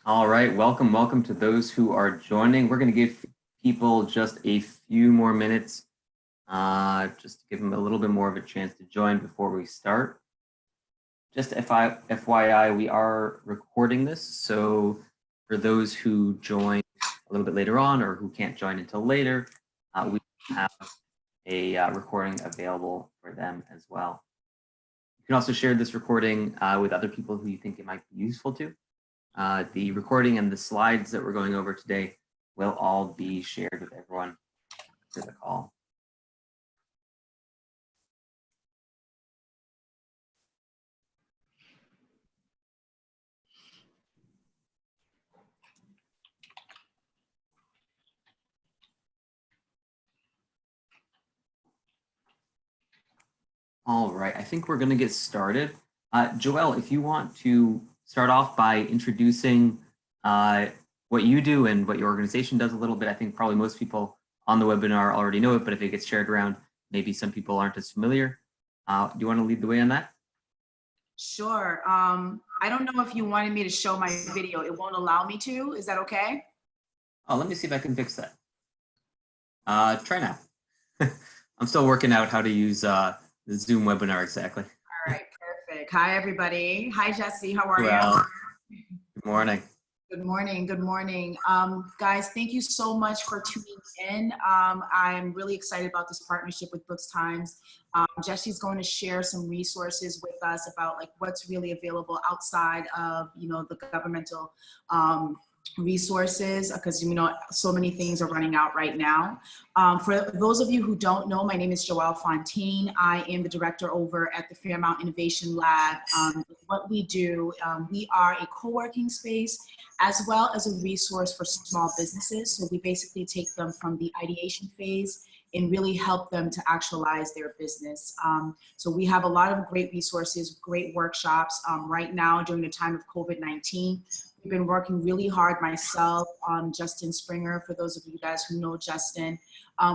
All right, welcome to those who are joining. We're going to give people just a few more minutes, just to give them a little bit more of a chance to join before we start. Just FYI, we are recording this, so for those who join a little bit later on or who can't join until later, we have a recording available for them as well. You can also share this recording with other people who you think it might be useful to. The recording and the slides that we're going over today will all be shared with everyone after the call. All right, I think we're going to get started. Joelle, if you want to start off by introducing what you do and what your organization does a little bit. I think probably most people on the webinar already know it, but if it gets shared around, maybe some people aren't as familiar. Do you want to lead the way on that? Sure. I don't know if you wanted me to show my video. It won't allow me to. Is that okay? Oh, let me see if I can fix that. Try now. I'm still working out how to use the Zoom webinar exactly. All right, perfect. Hi, everybody. Hi, Jesse. How are you? Good morning. Good morning. Good morning. Guys, thank you so much for tuning in. I'm really excited about this partnership with BooksTime. Jesse's going to share some resources with us about like what's really available outside of, the governmental resources, because so many things are running out right now. For those of you who don't know, my name is Joelle Fontaine. I am the director over at the Fairmount Innovation Lab. What we do, we are a co-working space as well as a resource for small businesses. So we basically take them from the ideation phase and really help them to actualize their business. So we have a lot of great resources, great workshops. Right now, during the time of COVID-19, we've been working really hard, myself, Justin Springer, for those of you guys who know Justin.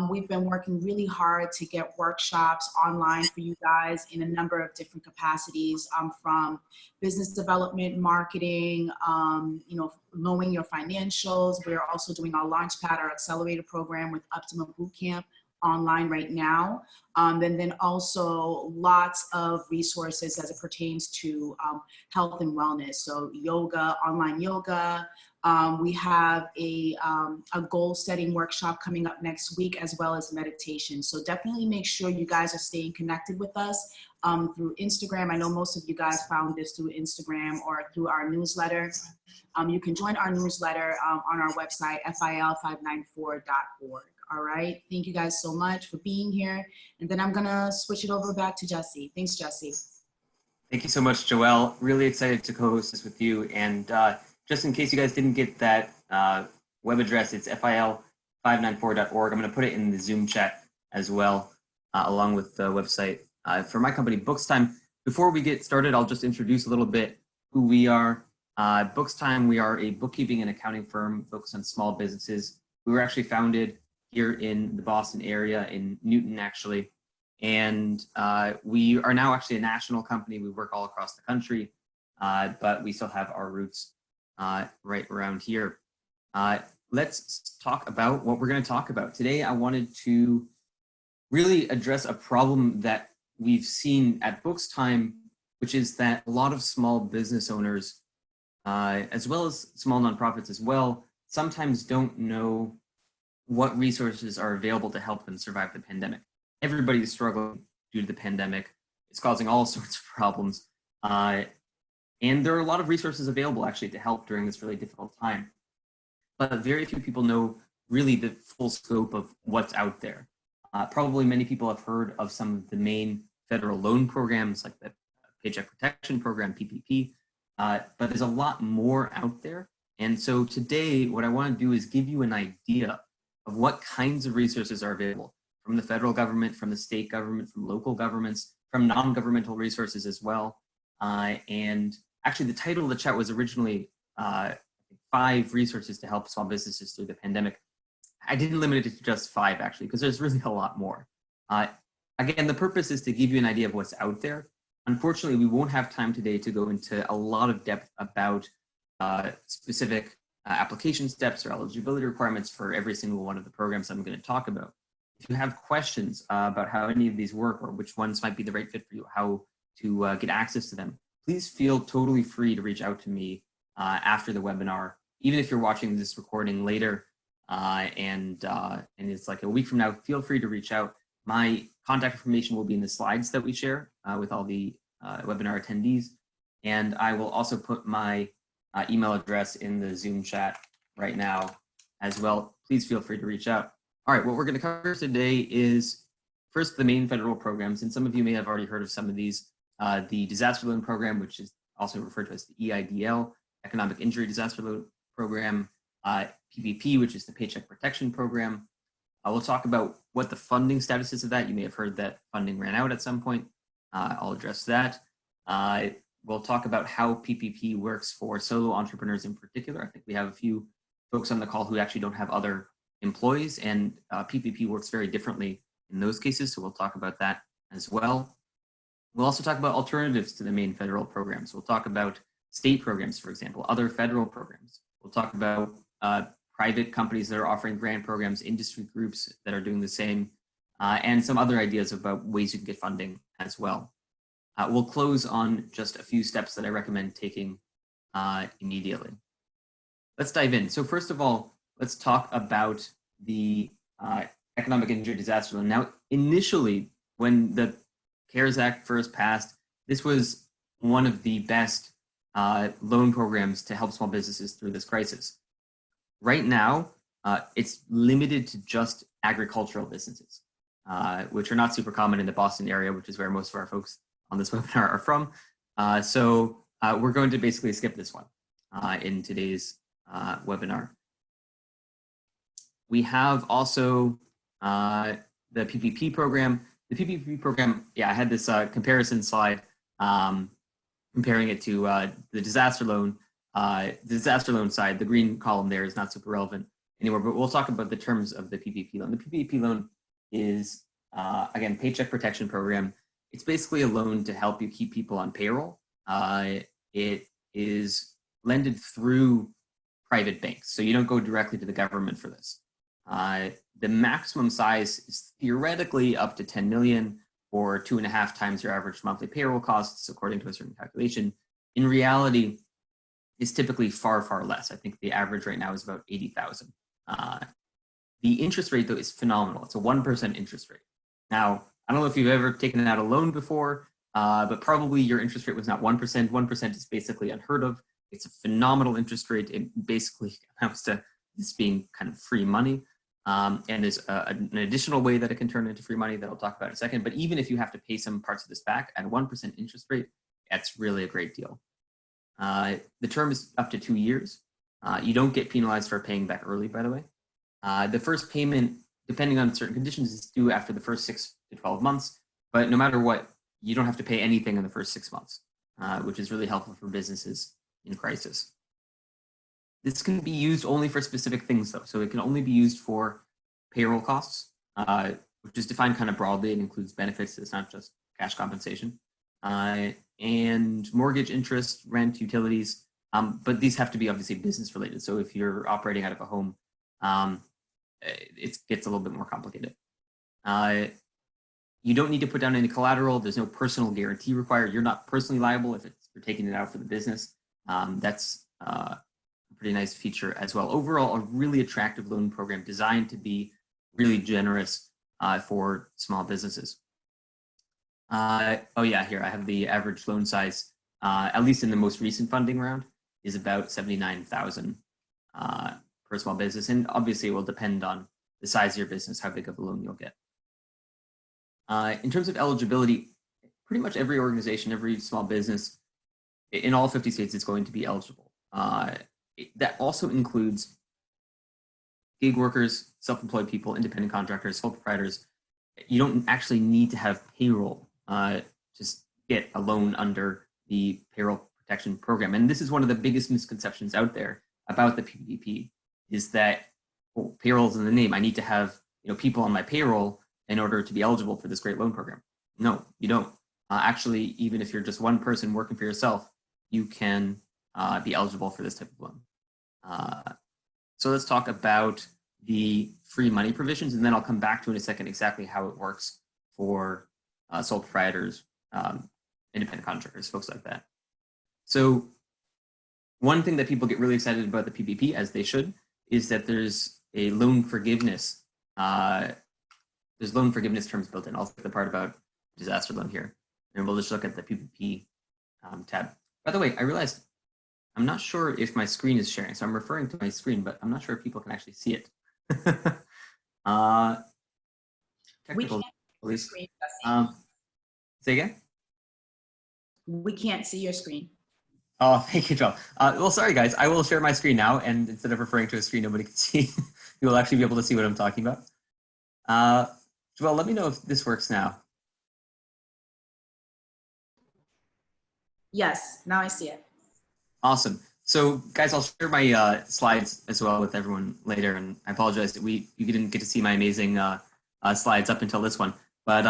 We've been working really hard to get workshops online for you guys in a number of different capacities, from business development, marketing, knowing your financials. We're also doing our Launchpad, our accelerator program with Optimum Bootcamp online right now. And then also lots of resources as it pertains to health and wellness. So yoga, online yoga. We have a goal setting workshop coming up next week, as well as meditation. So definitely make sure you guys are staying connected with us through Instagram. I know most of you guys found this through Instagram or through our newsletter. You can join our newsletter on our website, fil594.org. All right. Thank you guys so much for being here. And then I'm going to switch it over back to Jesse. Thanks, Jesse. Thank you so much, Joelle. Really excited to co-host this with you. And just in case you guys didn't get that web address, it's fil594.org. I'm going to put it in the Zoom chat as well, along with the website for my company, BooksTime. Before we get started, I'll just introduce a little bit who we are. BooksTime, we are a bookkeeping and accounting firm focused on small businesses. We were actually founded here in the Boston area, in Newton actually. And we are now actually a national company. We work all across the country, but we still have our roots right around here. Let's talk about what we're going to talk about. Today, I wanted to really address a problem that we've seen at BooksTime, which is that a lot of small business owners, as well as small nonprofits as well, sometimes don't know what resources are available to help them survive the pandemic. Everybody's struggling due to the pandemic. It's causing all sorts of problems. And there are a lot of resources available actually to help during this really difficult time. But very few people know really the full scope of what's out there. Probably many people have heard of some of the main federal loan programs like the Paycheck Protection Program, PPP, but there's a lot more out there. And so today, what I want to do is give you an idea of what kinds of resources are available from the federal government, from the state government, from local governments, from non-governmental resources as well. And actually the title of the chat was originally 5 resources to help small businesses through the pandemic. I didn't limit it to just 5 actually, because there's really a lot more. Again, the purpose is to give you an idea of what's out there. Unfortunately, we won't have time today to go into a lot of depth about specific application steps or eligibility requirements for every single one of the programs I'm going to talk about. If you have questions about how any of these work or which ones might be the right fit for you, how to get access to them, please feel totally free to reach out to me after the webinar. Even if you're watching this recording later and it's like a week from now, feel free to reach out. My contact information will be in the slides that we share with all the webinar attendees. And I will also put my email address in the Zoom chat right now as well. Please feel free to reach out. All right, what we're going to cover today is first the main federal programs, and some of you may have already heard of some of these. The Disaster Loan Program, which is also referred to as the EIDL, Economic Injury Disaster Loan Program, PPP, which is the Paycheck Protection Program. We'll talk about what the funding status is of that. You may have heard that funding ran out at some point. I'll address that. We'll talk about how PPP works for solo entrepreneurs in particular. I think we have a few folks on the call who actually don't have other employees, and PPP works very differently in those cases, so we'll talk about that as well. We'll also talk about alternatives to the main federal programs. We'll talk about state programs, for example, other federal programs. We'll talk about private companies that are offering grant programs, industry groups that are doing the same, and some other ideas about ways you can get funding as well. We'll close on just a few steps that I recommend taking immediately. Let's dive in. So first of all, let's talk about the Economic Injury Disaster Loan. Now, initially, when the CARES Act first passed, this was one of the best loan programs to help small businesses through this crisis. Right now, it's limited to just agricultural businesses, which are not super common in the Boston area, which is where most of our folks on this webinar are from. So we're going to basically skip this one in today's webinar. We have also the PPP program. The PPP program, yeah, I had this comparison slide comparing it to the disaster loan. The disaster loan side, the green column there is not super relevant anymore, but we'll talk about the terms of the PPP loan. The PPP loan is, again, Paycheck Protection Program. It's basically a loan to help you keep people on payroll. It is lended through private banks, so you don't go directly to the government for this. The maximum size is theoretically up to 10 million or 2.5 times your average monthly payroll costs, according to a certain calculation. In reality, it's typically far, far less. I think the average right now is about 80,000. The interest rate, though, is phenomenal. It's a 1% interest rate. Now, I don't know if you've ever taken out a loan before, but probably your interest rate was not 1%. 1% is basically unheard of. It's a phenomenal interest rate. It basically amounts to this being kind of free money. And there's an additional way that it can turn into free money that I'll talk about in a second. But even if you have to pay some parts of this back at a 1% interest rate, that's really a great deal. The term is up to 2 years. You don't get penalized for paying back early, by the way. The first payment, depending on certain conditions, is due after the first 6 to 12 months. But no matter what, you don't have to pay anything in the first 6 months, which is really helpful for businesses in crisis. This can be used only for specific things, though. So it can only be used for payroll costs, which is defined kind of broadly. It includes benefits. It's not just cash compensation. And mortgage, interest, rent, utilities. But these have to be obviously business related. So if you're operating out of a home, it gets a little bit more complicated. You don't need to put down any collateral. There's no personal guarantee required. You're not personally liable if you're taking it out for the business. That's a pretty nice feature as well. Overall, a really attractive loan program designed to be really generous for small businesses. Oh yeah, here I have the average loan size, at least in the most recent funding round, is about 79,000 per small business. And obviously it will depend on the size of your business, how big of a loan you'll get. In terms of eligibility, pretty much every organization, every small business in all 50 states is going to be eligible. That also includes gig workers, self-employed people, independent contractors, sole proprietors. You don't actually need to have payroll to get a loan under the payroll protection program. And this is one of the biggest misconceptions out there about the PPP, is that payroll's in the name. I need to have people on my payroll in order to be eligible for this great loan program. No, you don't. Actually, even if you're just one person working for yourself, you can be eligible for this type of loan. So let's talk about the free money provisions, and then I'll come back to in a second exactly how it works for sole proprietors, independent contractors, folks like that. So one thing that people get really excited about the PPP, as they should, is that there's a loan forgiveness. There's loan forgiveness terms built in. I'll say the part about disaster loan here, and we'll just look at the PPP tab. By the way, I realized I'm not sure if my screen is sharing, so I'm referring to my screen, but I'm not sure if people can actually see it. We Technical can't see your screen, say again? We can't see your screen. Oh, thank you, Joel. Well, sorry, guys. I will share my screen now, and instead of referring to a screen nobody can see, you will actually be able to see what I'm talking about. Joel, let me know if this works now. Yes, now I see it. Awesome. So, guys, I'll share my slides as well with everyone later, and I apologize that you didn't get to see my amazing slides up until this one, but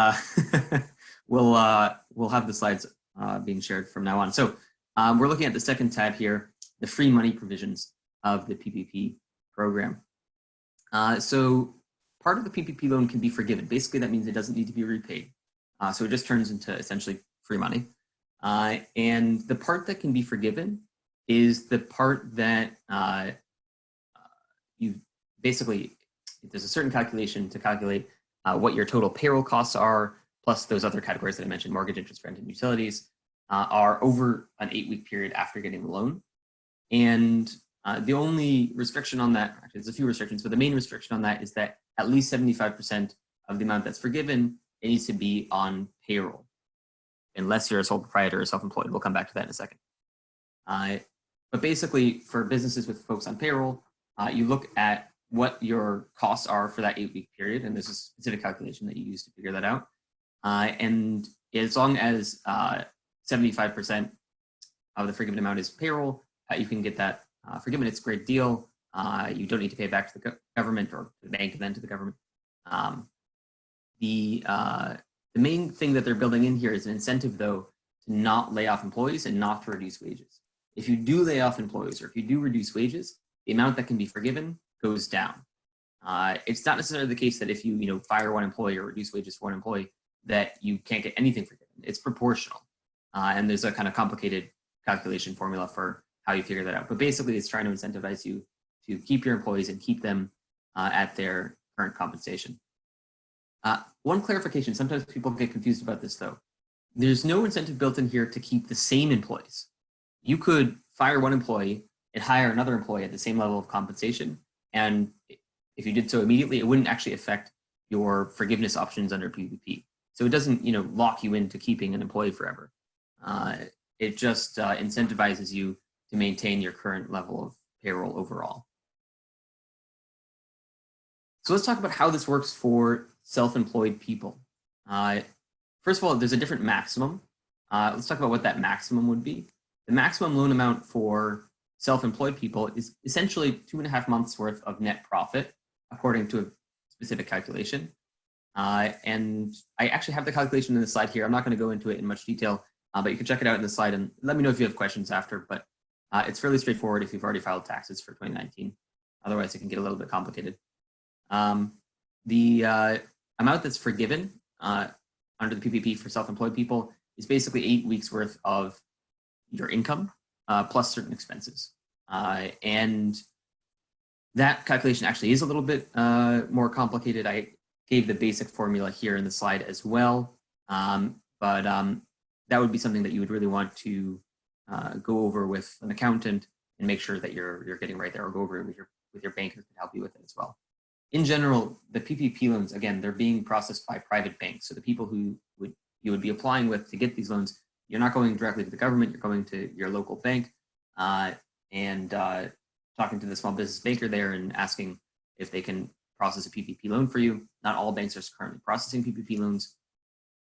we'll have the slides being shared from now on. So, we're looking at the second tab here, the free money provisions of the PPP program. So, part of the PPP loan can be forgiven. Basically, that means it doesn't need to be repaid. So it just turns into essentially free money. And the part that can be forgiven is the part that you basically, there's a certain calculation to calculate what your total payroll costs are, plus those other categories that I mentioned, mortgage, interest, rent, and utilities, are over an 8-week period after getting the loan. And the only restriction on that, actually there's a few restrictions, but the main restriction on that is that at least 75% of the amount that's forgiven, it needs to be on payroll, unless you're a sole proprietor or self-employed. We'll come back to that in a second. But basically, for businesses with folks on payroll, you look at what your costs are for that 8-week period, and there's a specific calculation that you use to figure that out. And as long as 75% of the forgiven amount is payroll, you can get that forgiven. It's a great deal. You don't need to pay it back to the government or to the bank and then to the government. The main thing that they're building in here is an incentive, though, to not lay off employees and not to reduce wages. If you do lay off employees or if you do reduce wages, the amount that can be forgiven goes down. It's not necessarily the case that if you fire one employee or reduce wages for one employee that you can't get anything forgiven. It's proportional, and there's a kind of complicated calculation formula for how you figure that out. But basically, it's trying to incentivize you to keep your employees and keep them at their current compensation. One clarification, sometimes people get confused about this though. There's no incentive built in here to keep the same employees. You could fire one employee and hire another employee at the same level of compensation. And if you did so immediately, it wouldn't actually affect your forgiveness options under PPP. So it doesn't, lock you into keeping an employee forever. It just incentivizes you to maintain your current level of payroll overall. So let's talk about how this works for self-employed people. First of all, there's a different maximum. Let's talk about what that maximum would be. The maximum loan amount for self-employed people is essentially 2.5 months worth of net profit, according to a specific calculation. And I actually have the calculation in the slide here. I'm not going to go into it in much detail, but you can check it out in the slide and let me know if you have questions after. But it's fairly straightforward if you've already filed taxes for 2019. Otherwise, it can get a little bit complicated. The amount that's forgiven under the PPP for self-employed people is basically 8 weeks worth of your income plus certain expenses. And that calculation actually is a little bit more complicated. I gave the basic formula here in the slide as well, but that would be something that you would really want to go over with an accountant and make sure that you're getting right there, or go over it with your banker who can help you with it as well. In general, the PPP loans, again, they're being processed by private banks. So the people who you would be applying with to get these loans, you're not going directly to the government, you're going to your local bank and talking to the small business banker there and asking if they can process a PPP loan for you. Not all banks are currently processing PPP loans.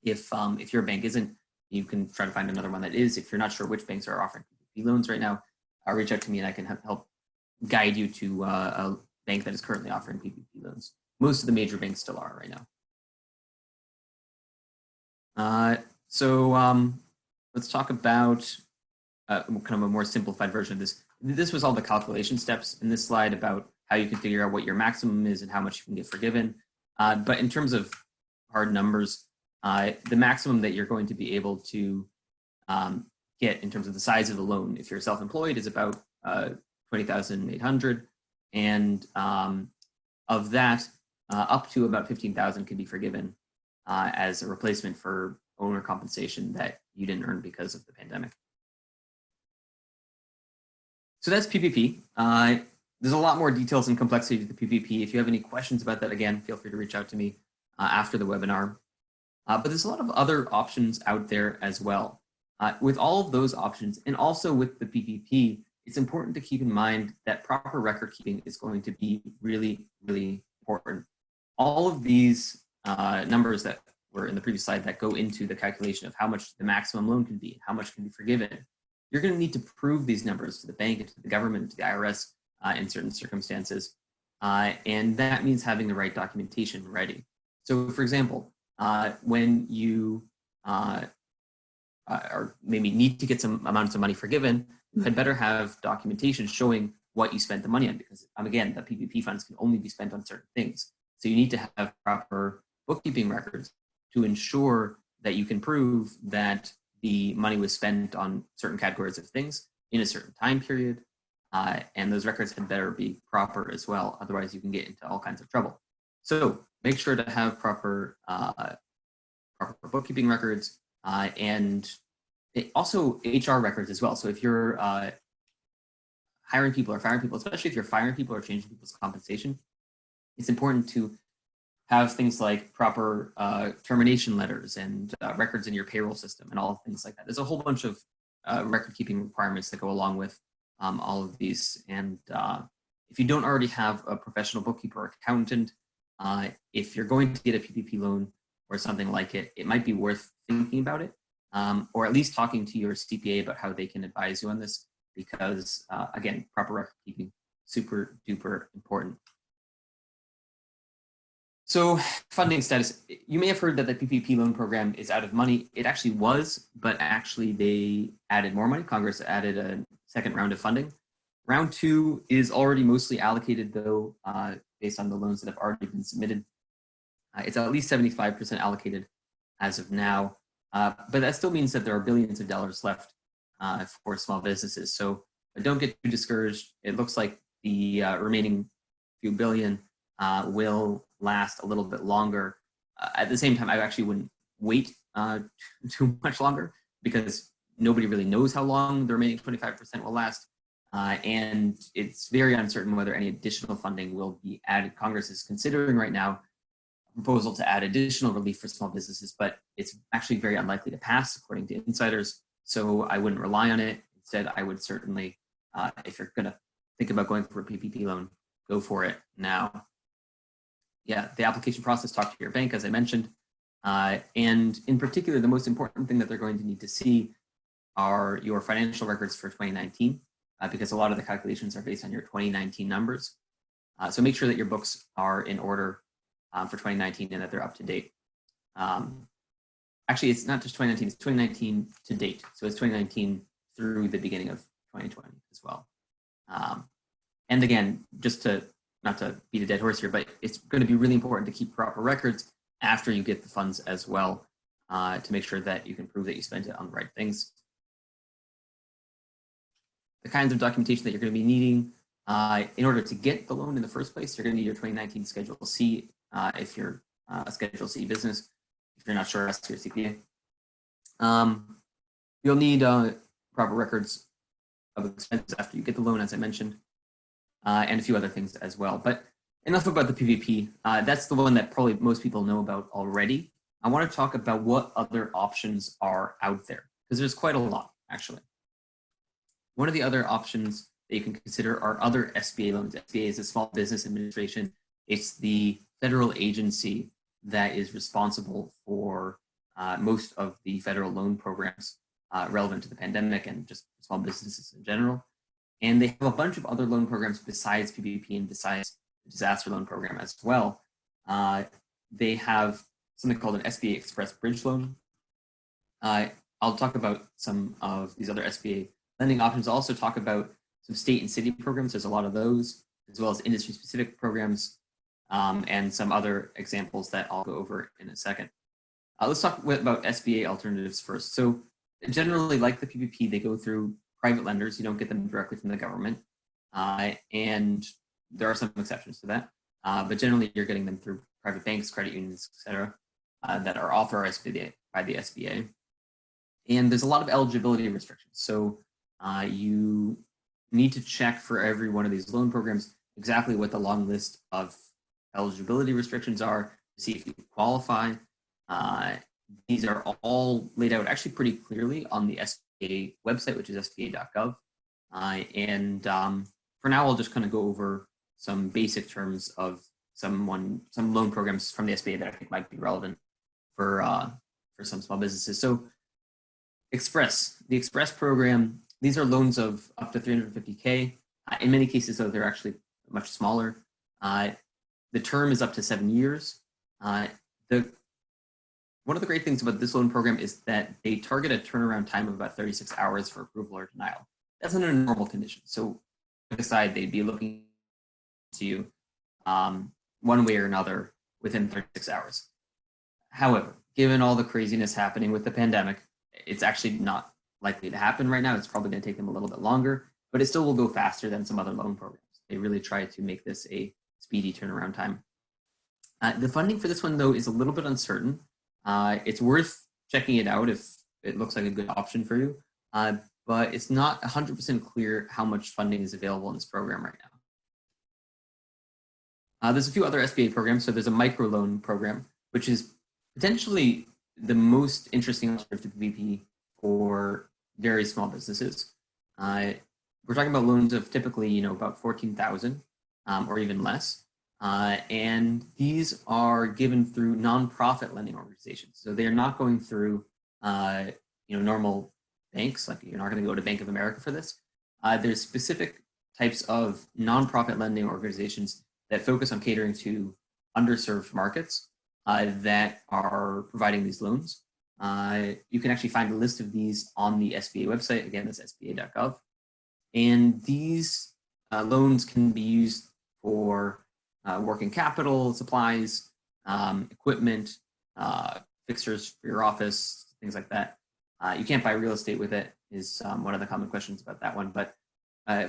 If your bank isn't, you can try to find another one that is. If you're not sure which banks are offering PPP loans right now, reach out to me and I can help guide you to a bank that is currently offering PPP loans. Most of the major banks still are right now. So let's talk about kind of a more simplified version of this. This was all the calculation steps in this slide about how you can figure out what your maximum is and how much you can get forgiven. But in terms of hard numbers, the maximum that you're going to be able to get in terms of the size of the loan, if you're self-employed, is about $20,800, and of that, up to about $15,000 can be forgiven as a replacement for owner compensation that you didn't earn because of the pandemic. So that's PPP. There's a lot more details and complexity to the PPP. If you have any questions about that, again, feel free to reach out to me after the webinar. But there's a lot of other options out there as well. With all of those options, and also with the PPP, it's important to keep in mind that proper record keeping is going to be really, really important. All of these numbers that were in the previous slide that go into the calculation of how much the maximum loan can be, how much can be forgiven, you're going to need to prove these numbers to the bank and to the government, to the IRS in certain circumstances. And that means having the right documentation ready. So for example, when you or maybe need to get some amounts of money forgiven, you had better have documentation showing what you spent the money on, because again, the PPP funds can only be spent on certain things. So you need to have proper bookkeeping records to ensure that you can prove that the money was spent on certain categories of things in a certain time period. And those records had better be proper as well. Otherwise you can get into all kinds of trouble. So make sure to have proper bookkeeping records and also HR records as well. So if you're hiring people or firing people, especially if you're firing people or changing people's compensation, it's important to have things like proper termination letters and records in your payroll system and all things like that. There's a whole bunch of record keeping requirements that go along with all of these. And if you don't already have a professional bookkeeper or accountant, if you're going to get a PPP loan or something like it, it might be worth thinking about it, or at least talking to your CPA about how they can advise you on this, because again, proper record keeping, super duper important. So funding status, you may have heard that the PPP loan program is out of money. It actually was, but actually they added more money. Congress added a second round of funding. Round 2 is already mostly allocated though, based on the loans that have already been submitted. It's at least 75% allocated as of now, but that still means that there are billions of dollars left for small businesses. So don't get too discouraged. It looks like the remaining few billion will last a little bit longer. At the same time, I actually wouldn't wait too much longer, because nobody really knows how long the remaining 25% will last. And it's very uncertain whether any additional funding will be added. Congress is considering right now a proposal to add additional relief for small businesses, but it's actually very unlikely to pass, according to insiders. So I wouldn't rely on it. Instead, I would certainly, if you're going to think about going for a PPP loan, go for it now. Yeah, the application process, talk to your bank, as I mentioned. And in particular, the most important thing that they're going to need to see are your financial records for 2019, because a lot of the calculations are based on your 2019 numbers. So make sure that your books are in order for 2019 and that they're up to date. Actually, it's not just 2019, it's 2019 to date. So it's 2019 through the beginning of 2020 as well. And again, just to, not to beat a dead horse here, but it's going to be really important to keep proper records after you get the funds as well, to make sure that you can prove that you spent it on the right things. The kinds of documentation that you're going to be needing in order to get the loan in the first place, you're going to need your 2019 Schedule C if you're a Schedule C business. If you're not sure, ask your CPA. You'll need proper records of expenses after you get the loan, as I mentioned, and a few other things as well. But enough about the PPP. That's the one that probably most people know about already. I want to talk about what other options are out there, because there's quite a lot, actually. One of the other options that you can consider are other SBA loans. SBA is a Small Business Administration. It's the federal agency that is responsible for most of the federal loan programs relevant to the pandemic and just small businesses in general. And they have a bunch of other loan programs besides PPP and besides the disaster loan program as well. They have something called an SBA Express Bridge Loan. I'll talk about some of these other SBA Lending options also talk about some state and city programs. There's a lot of those, as well as industry-specific programs, and some other examples that I'll go over in a second. Let's talk about SBA alternatives first. So generally, like the PPP, they go through private lenders. You don't get them directly from the government. And there are some exceptions to that. But generally, you're getting them through private banks, credit unions, et cetera, that are authorized by the SBA. And there's a lot of eligibility restrictions. So you need to check for every one of these loan programs exactly what the long list of eligibility restrictions are to see if you qualify. These are all laid out actually pretty clearly on the SBA website, which is sba.gov. For now, I'll just kind of go over some basic terms of some loan programs from the SBA that I think might be relevant for some small businesses. So the Express program, these are loans of up to 350K. In many cases, though, they're actually much smaller. The term is up to 7 years. One of the great things about this loan program is that they target a turnaround time of about 36 hours for approval or denial. That's under normal conditions. So aside, they'd be looking to you one way or another within 36 hours. However, given all the craziness happening with the pandemic, it's actually not likely to happen right now. It's probably going to take them a little bit longer, but it still will go faster than some other loan programs. They really try to make this a speedy turnaround time. The funding for this one, though, is a little bit uncertain. It's worth checking it out if it looks like a good option for you, but it's not 100% clear how much funding is available in this program right now. There's a few other SBA programs. So there's a microloan program, which is potentially the most interesting alternative to PPP for very small businesses. We're talking about loans of typically, about 14,000 or even less. And these are given through nonprofit lending organizations. So they're not going through, normal banks. Like you're not going to go to Bank of America for this. There's specific types of nonprofit lending organizations that focus on catering to underserved markets that are providing these loans. You can actually find a list of these on the SBA website. Again, that's sba.gov. And these loans can be used for working capital, supplies, equipment, fixtures for your office, things like that. You can't buy real estate with it is one of the common questions about that one. But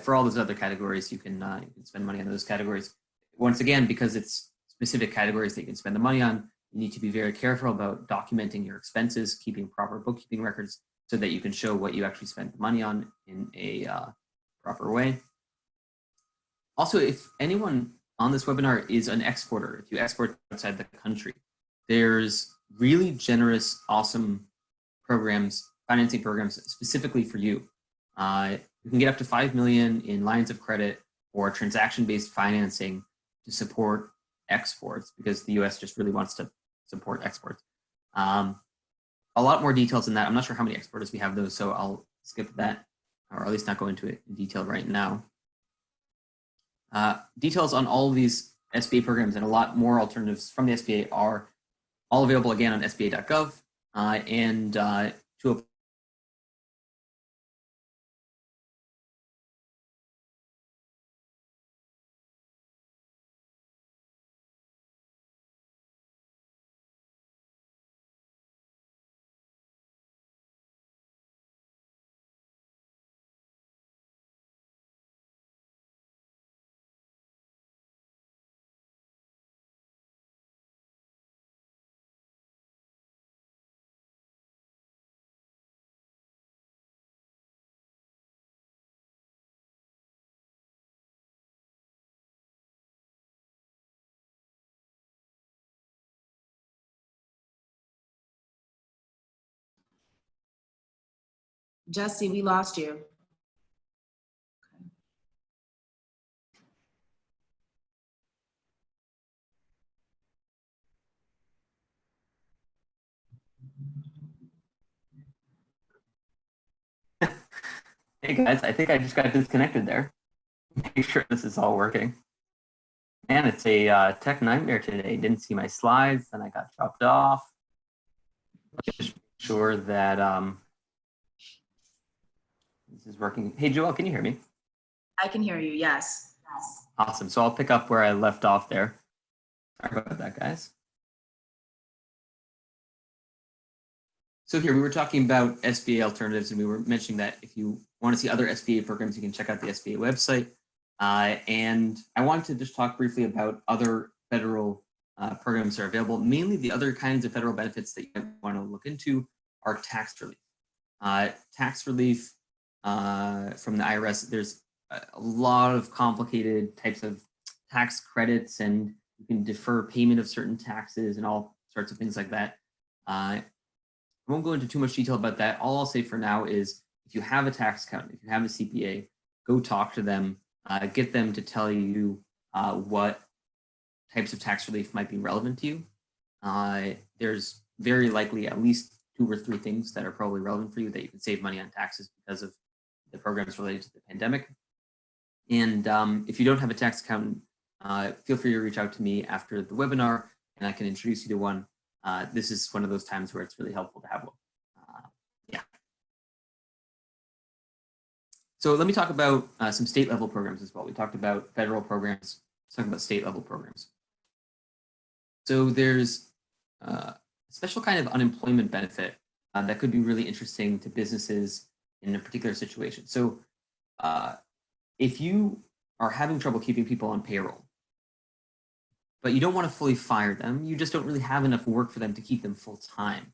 for all those other categories, you can spend money on those categories. Once again, because it's specific categories that you can spend the money on, you need to be very careful about documenting your expenses, keeping proper bookkeeping records so that you can show what you actually spent the money on in a proper way. Also, if anyone on this webinar is an exporter, if you export outside the country, there's really generous, awesome programs, financing programs specifically for you. You can get up to 5 million in lines of credit or transaction-based financing to support exports because the US just really wants to support exports. A lot more details than that. I'm not sure how many exporters we have those, so I'll skip that, or at least not go into it in detail right now. Details on all of these SBA programs and a lot more alternatives from the SBA are all available again on sba.gov and to Jesse, we lost you. Hey guys, I think I just got disconnected there. Make sure this is all working. Man, it's a tech nightmare today. Didn't see my slides, then I got dropped off. Just make sure that This is working. Hey, Joelle, can you hear me? I can hear you, yes. Awesome. So I'll pick up where I left off there. Sorry about that, guys. So here we were talking about SBA alternatives, and we were mentioning that if you want to see other SBA programs, you can check out the SBA website. And I wanted to just talk briefly about other federal programs that are available. Mainly the other kinds of federal benefits that you want to look into are tax relief. Tax relief from the IRS, there's a lot of complicated types of tax credits, and you can defer payment of certain taxes and all sorts of things like that. I won't go into too much detail about that. All I'll say for now is if you have a tax accountant, if you have a CPA, go talk to them, get them to tell you what types of tax relief might be relevant to you. There's very likely at least 2 or 3 things that are probably relevant for you that you can save money on taxes because of the programs related to the pandemic. And if you don't have a tax accountant, feel free to reach out to me after the webinar and I can introduce you to one. This is one of those times where it's really helpful to have one. Yeah. So let me talk about some state level programs as well. We talked about federal programs, let's talk about state level programs. So there's a special kind of unemployment benefit that could be really interesting to businesses in a particular situation. So if you are having trouble keeping people on payroll, but you don't want to fully fire them, you just don't really have enough work for them to keep them full time.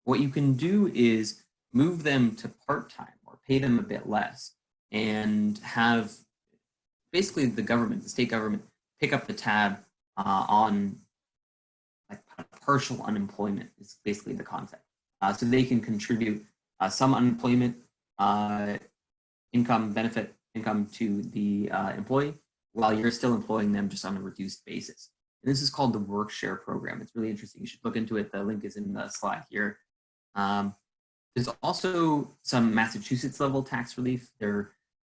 What you can do is move them to part-time or pay them a bit less and have basically the government, the state government, pick up the tab on like partial unemployment is basically the concept. So they can contribute some unemployment income to the employee while you're still employing them just on a reduced basis. And this is called the work share program. It's really interesting. You should look into it. The link is in the slide here. There's also some Massachusetts level tax relief. They're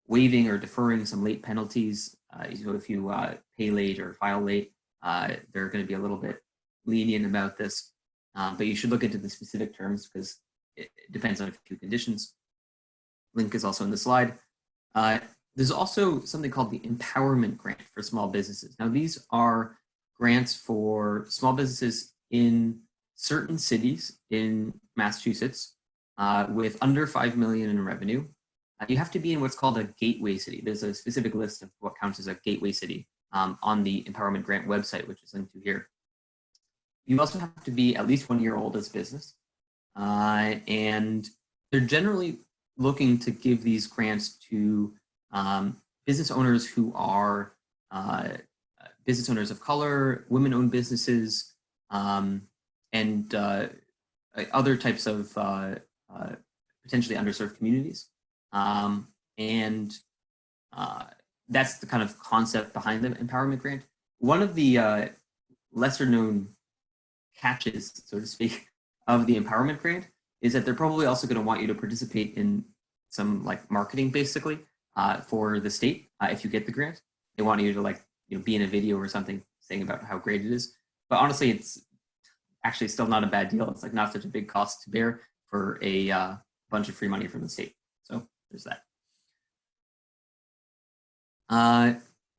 waiving or deferring some late penalties. So if you pay late or file late, they're going to be a little bit lenient about this. But you should look into the specific terms because it depends on a few conditions. Link is also in the slide. There's also something called the Empowerment Grant for small businesses. Now, these are grants for small businesses in certain cities in Massachusetts with under 5 million in revenue. You have to be in what's called a gateway city. There's a specific list of what counts as a gateway city on the Empowerment Grant website, which is linked to here. You also have to be at least 1 year old as a business. And they're generally looking to give these grants to business owners who are business owners of color, women-owned businesses, and other types of potentially underserved communities. That's the kind of concept behind the Empowerment Grant. One of the lesser known catches, so to speak, of the Empowerment Grant is that they're probably also going to want you to participate in some like marketing basically for the state. If you get the grant, they want you to be in a video or something saying about how great it is. But honestly, it's actually still not a bad deal. It's like not such a big cost to bear for a bunch of free money from the state. So there's that.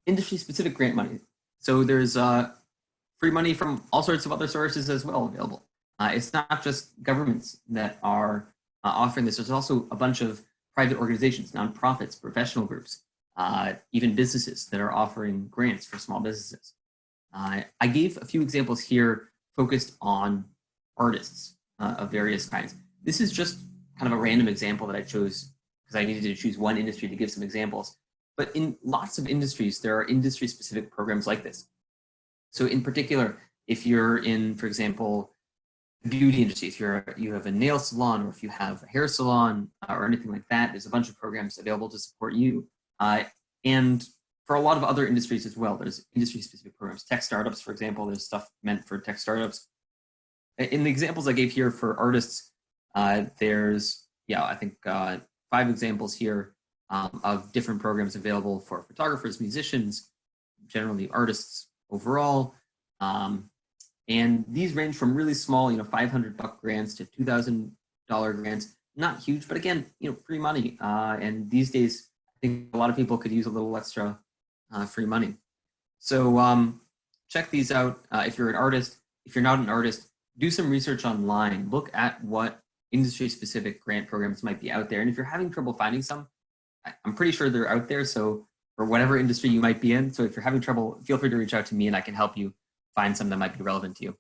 Industry specific grant money. So there's free money from all sorts of other sources as well available. It's not just governments that are offering this. There's also a bunch of private organizations, nonprofits, professional groups, even businesses that are offering grants for small businesses. I gave a few examples here focused on artists of various kinds. This is just kind of a random example that I chose because I needed to choose one industry to give some examples. But in lots of industries, there are industry-specific programs like this. So in particular, if you're in, for example, the beauty industry, if you have a nail salon or if you have a hair salon or anything like that, there's a bunch of programs available to support you. And for a lot of other industries as well, there's industry-specific programs. Tech startups, for example, there's stuff meant for tech startups. In the examples I gave here for artists, there's, I think 5 examples here of different programs available for photographers, musicians, generally artists overall. And these range from really small, $500 grants to $2,000 grants. not huge, but again, free money. And these days, I think a lot of people could use a little extra free money. So check these out if you're an artist. If you're not an artist, do some research online. Look at what industry-specific grant programs might be out there. And if you're having trouble finding some, I'm pretty sure they're out there. So for whatever industry you might be in. So if you're having trouble, feel free to reach out to me and I can help you find some that might be relevant to you.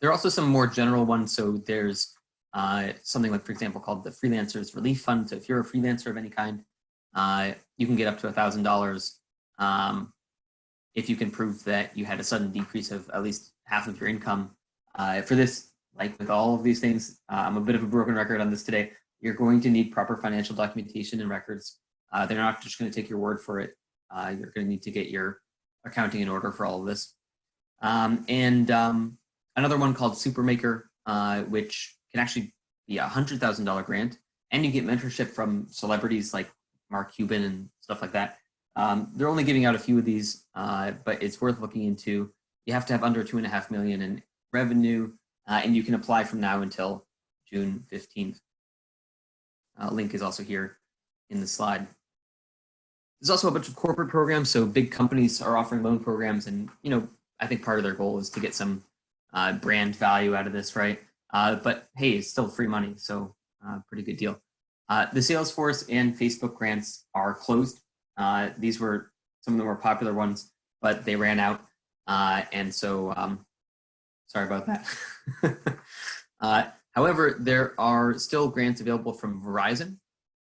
There are also some more general ones. So there's something like, for example, called the Freelancers Relief Fund. So if you're a freelancer of any kind, you can get up to $1,000 if you can prove that you had a sudden decrease of at least half of your income. For this, like with all of these things, I'm a bit of a broken record on this today. You're going to need proper financial documentation and records. They're not just going to take your word for it. You're going to need to get your accounting in order for all of this. Another one called Supermaker, which can actually be a $100,000 grant, and you get mentorship from celebrities like Mark Cuban and stuff like that. They're only giving out a few of these, but it's worth looking into. You have to have under 2.5 million in revenue, and you can apply from now until June 15th. Link is also here in the slide. There's also a bunch of corporate programs. So big companies are offering loan programs, and I think part of their goal is to get some brand value out of this, right? But hey, it's still free money, so pretty good deal. The Salesforce and Facebook grants are closed. These were some of the more popular ones, but they ran out, and so sorry about that. However, there are still grants available from Verizon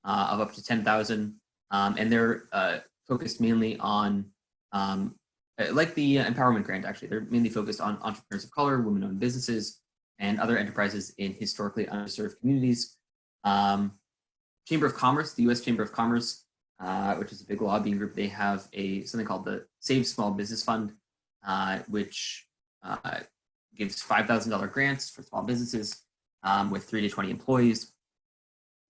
of up to $10,000, and they're focused mainly on, like the empowerment grant, actually, they're mainly focused on entrepreneurs of color, women-owned businesses, and other enterprises in historically underserved communities. Chamber of Commerce, the U.S. Chamber of Commerce, which is a big lobbying group, they have something called the Save Small Business Fund, which gives $5,000 grants for small businesses with 3 to 20 employees.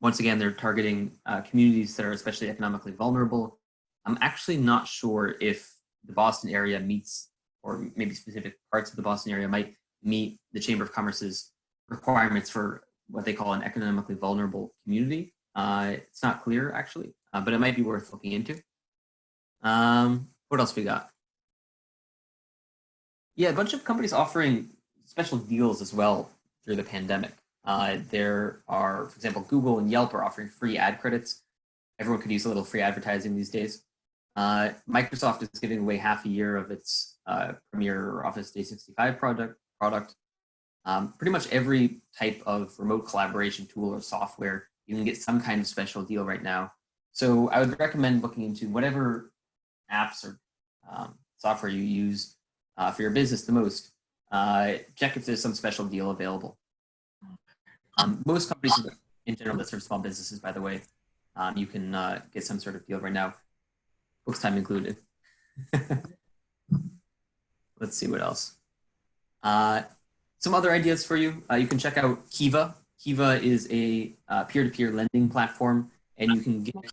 Once again, they're targeting communities that are especially economically vulnerable. I'm actually not sure if the Boston area meets, or maybe specific parts of the Boston area might meet the Chamber of Commerce's requirements for what they call an economically vulnerable community. It's not clear, actually, but it might be worth looking into. What else we got? Yeah, a bunch of companies offering special deals as well through the pandemic. There are, for example, Google and Yelp are offering free ad credits. Everyone could use a little free advertising these days. Microsoft is giving away half a year of its Premier Office 365 product. Pretty much every type of remote collaboration tool or software, you can get some kind of special deal right now. So I would recommend looking into whatever apps or software you use for your business the most. Check if there's some special deal available. Most companies in general that serve small businesses, by the way, you can get some sort of deal right now, BooksTime included. Let's see what else. Some other ideas for you. You can check out Kiva. Kiva is a peer-to-peer lending platform, and you can get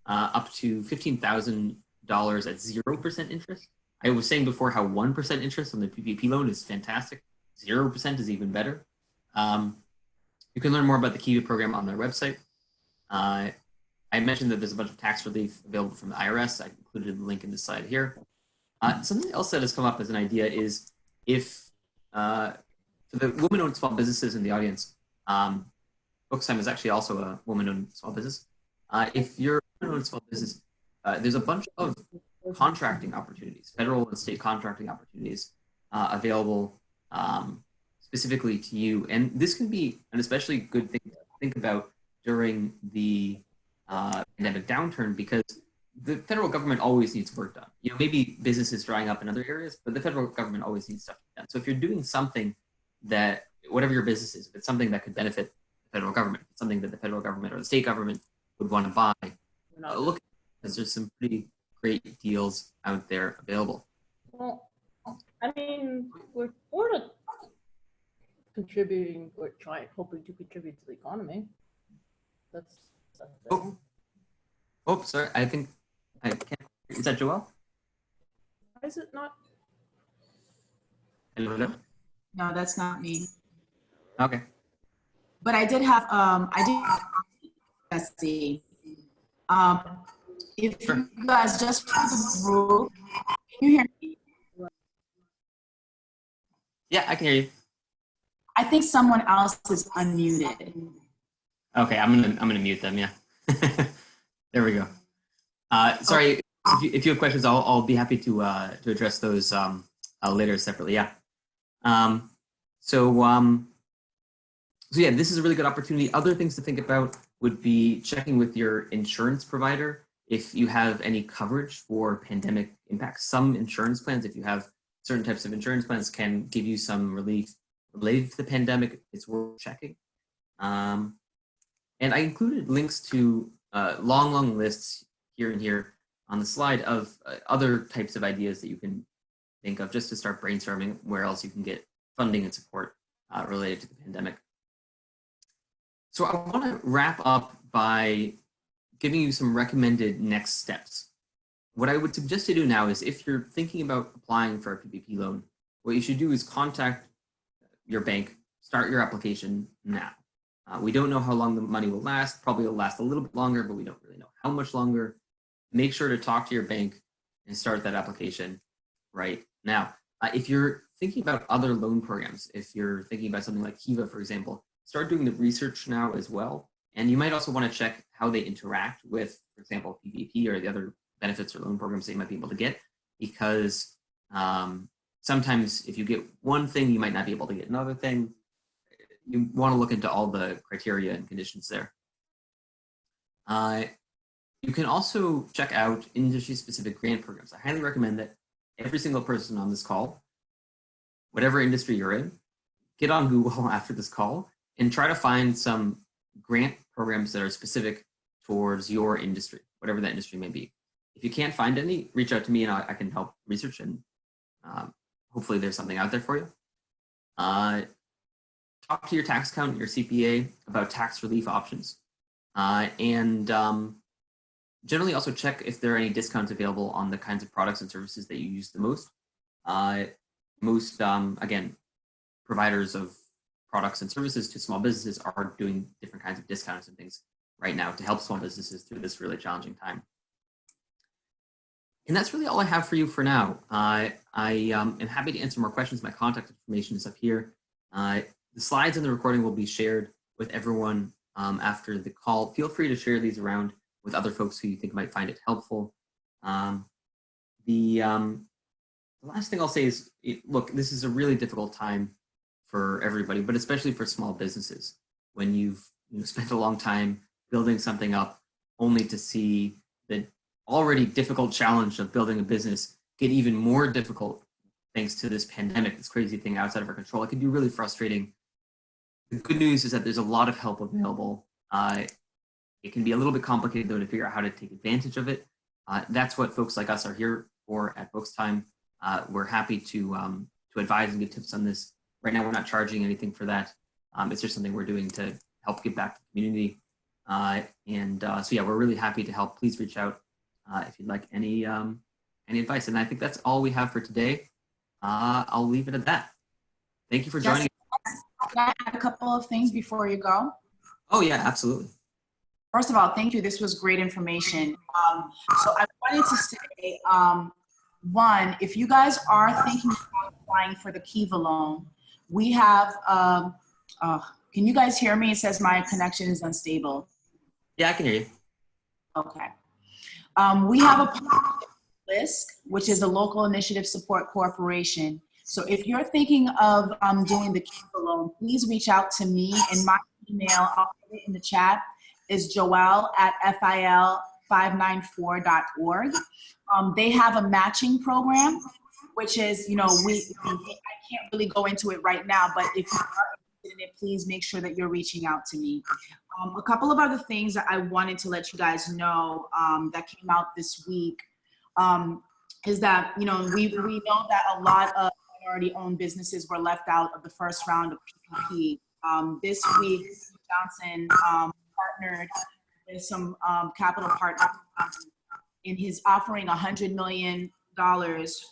up to $15,000 at 0% interest. I was saying before how 1% interest on the PPP loan is fantastic. 0% is even better. You can learn more about the Kiva program on their website. I mentioned that there's a bunch of tax relief available from the IRS. I included the link in this slide here. Something else that has come up as an idea is if, for the women-owned small businesses in the audience, BooksTime is actually also a woman-owned small business. If you're a woman-owned small business, there's a bunch of contracting opportunities, federal and state contracting opportunities available specifically to you. And this can be an especially good thing to think about during the pandemic downturn, because the federal government always needs work done. Maybe business is drying up in other areas, but the federal government always needs stuff done. So if you're doing something that, whatever your business is, if it's something that could benefit the federal government, if it's something that the federal government or the state government would want to buy, look at it, because there's some pretty great deals out there available. Well, I mean, we're sort of contributing, or hoping to contribute to the economy. That's Oh, sorry. I think I can't. Is that Joelle? Why is it not? Hello? No, that's not me. Okay. But I did have, Jesse. If Sure. you guys just for the group, can you hear me? Yeah, I can hear you. I think someone else is unmuted. Okay, I'm gonna mute them. Yeah. There we go. Sorry, if you have questions, I'll be happy to address those later separately. Yeah. So yeah, this is a really good opportunity. Other things to think about would be checking with your insurance provider if you have any coverage for pandemic impacts. Some insurance plans, if you have certain types of insurance plans, can give you some relief related to the pandemic. It's worth checking. And I included links to long lists here and here on the slide of other types of ideas that you can think of just to start brainstorming where else you can get funding and support related to the pandemic. So I want to wrap up by giving you some recommended next steps. What I would suggest to do now is if you're thinking about applying for a PPP loan, what you should do is contact your bank, start your application now. We don't know how long the money will last. Probably will last a little bit longer, but we don't really know how much longer. Make sure to talk to your bank and start that application right now. If you're thinking about other loan programs, if you're thinking about something like Kiva, for example, start doing the research now as well. And you might also want to check how they interact with, for example, PPP or the other benefits or loan programs that you might be able to get, because sometimes if you get one thing, you might not be able to get another thing. You want to look into all the criteria and conditions there. You can also check out industry-specific grant programs. I highly recommend that every single person on this call, whatever industry you're in, get on Google after this call and try to find some grant programs that are specific towards your industry, whatever that industry may be. If you can't find any, reach out to me and I can help research, and hopefully there's something out there for you. Talk to your tax accountant, your CPA about tax relief options. Generally also check if there are any discounts available on the kinds of products and services that you use the most. Again, providers of products and services to small businesses are doing different kinds of discounts and things right now to help small businesses through this really challenging time. And that's really all I have for you for now. I am happy to answer more questions. My contact information is up here. The slides and the recording will be shared with everyone after the call. Feel free to share these around with other folks who you think might find it helpful. The last thing I'll say is, look, this is a really difficult time for everybody, but especially for small businesses. When you've spent a long time building something up only to see the already difficult challenge of building a business get even more difficult thanks to this pandemic, this crazy thing outside of our control, it can be really frustrating. The good news is that there's a lot of help available. It can be a little bit complicated though to figure out how to take advantage of it. That's what folks like us are here for at BooksTime. We're happy to advise and give tips on this. Right now, we're not charging anything for that. It's just something we're doing to help give back to the community. So yeah, we're really happy to help. Please reach out if you'd like any advice. And I think that's all we have for today. I'll leave it at that. Thank you for joining. Can I add a couple of things before you go? Oh yeah, absolutely. First of all, thank you. This was great information. So I wanted to say, one, if you guys are thinking about applying for the Kiva loan, we have, can you guys hear me? It says my connection is unstable. Yeah, I can hear you. Okay. We have a LISC, which is a Local Initiative Support Corporation. So if you're thinking of doing the Kiva loan, please reach out to me, and my email, I'll put it in the chat, is joelle@fil594.org. They have a matching program, which is, I can't really go into it right now, but if you are interested in it, please make sure that you're reaching out to me. A couple of other things that I wanted to let you guys know that came out this week is that, we know that a lot of minority-owned businesses were left out of the first round of PPP. This week, Johnson partnered with some capital partners, and he's offering $100 million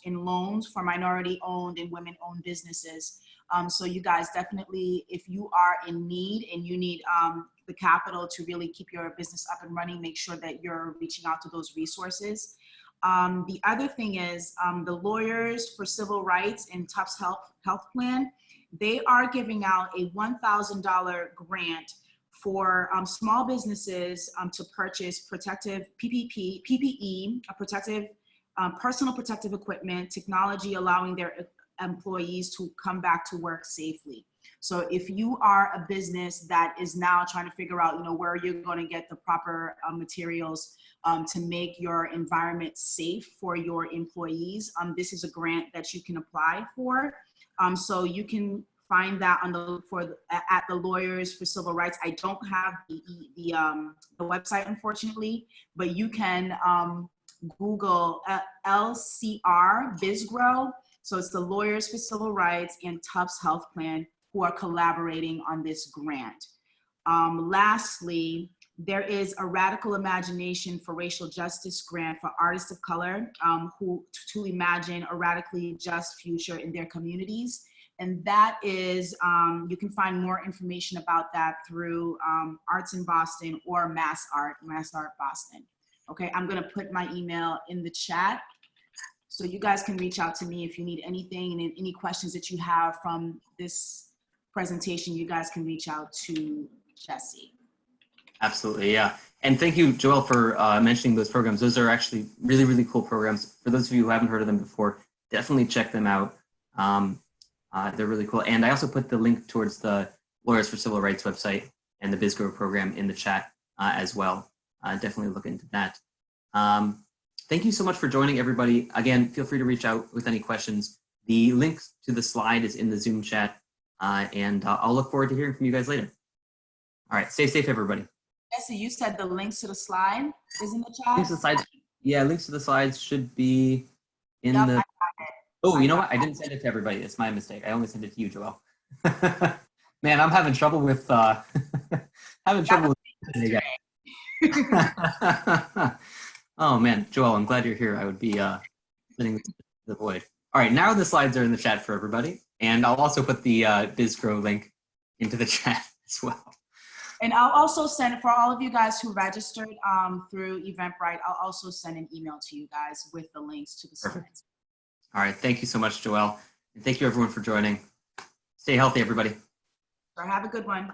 in loans for minority-owned and women-owned businesses. So you guys definitely, if you are in need and you need the capital to really keep your business up and running, make sure that you're reaching out to those resources. The other thing is the Lawyers for Civil Rights and Tufts Health Plan, they are giving out a $1,000 grant for small businesses to purchase protective PPE, personal protective equipment, technology allowing their employees to come back to work safely. So if you are a business that is now trying to figure out, where you're going to get the proper materials to make your environment safe for your employees, this is a grant that you can apply for. So you can find that at the Lawyers for Civil Rights. I don't have the website, unfortunately, but you can Google LCR BizGrow. So it's the Lawyers for Civil Rights and Tufts Health Plan who are collaborating on this grant. Lastly, there is a Radical Imagination for Racial Justice grant for artists of color who to imagine a radically just future in their communities. And that is, you can find more information about that through Arts in Boston or Mass Art Boston. Okay, I'm gonna put my email in the chat so you guys can reach out to me if you need anything, and any questions that you have from this presentation, you guys can reach out to Jesse. Absolutely, yeah. And thank you, Joelle, for mentioning those programs. Those are actually really, really cool programs. For those of you who haven't heard of them before, definitely check them out. They're really cool. And I also put the link towards the Lawyers for Civil Rights website and the BizGrow program in the chat as well. Definitely look into that. Thank you so much for joining, everybody. Again, feel free to reach out with any questions. The link to the slide is in the Zoom chat, and I'll look forward to hearing from you guys later. All right, stay safe, everybody. Jesse, you said the links to the slide is in the chat? Links to the slides, yeah, links to the slides should be in Yep, the... I got it. Oh, you know what? I didn't send it to everybody. It's my mistake. I only sent it to you, Joelle. Man, I'm having trouble with today, guys. Oh man, Joelle, I'm glad you're here. I would be sitting the void. All right, now the slides are in the chat for everybody, and I'll also put the BizGrow link into the chat as well. And I'll also send, for all of you guys who registered through Eventbrite, I'll also send an email to you guys with the links to the slides. All right, thank you so much, Joelle. And thank you everyone for joining. Stay healthy, everybody. So have a good one.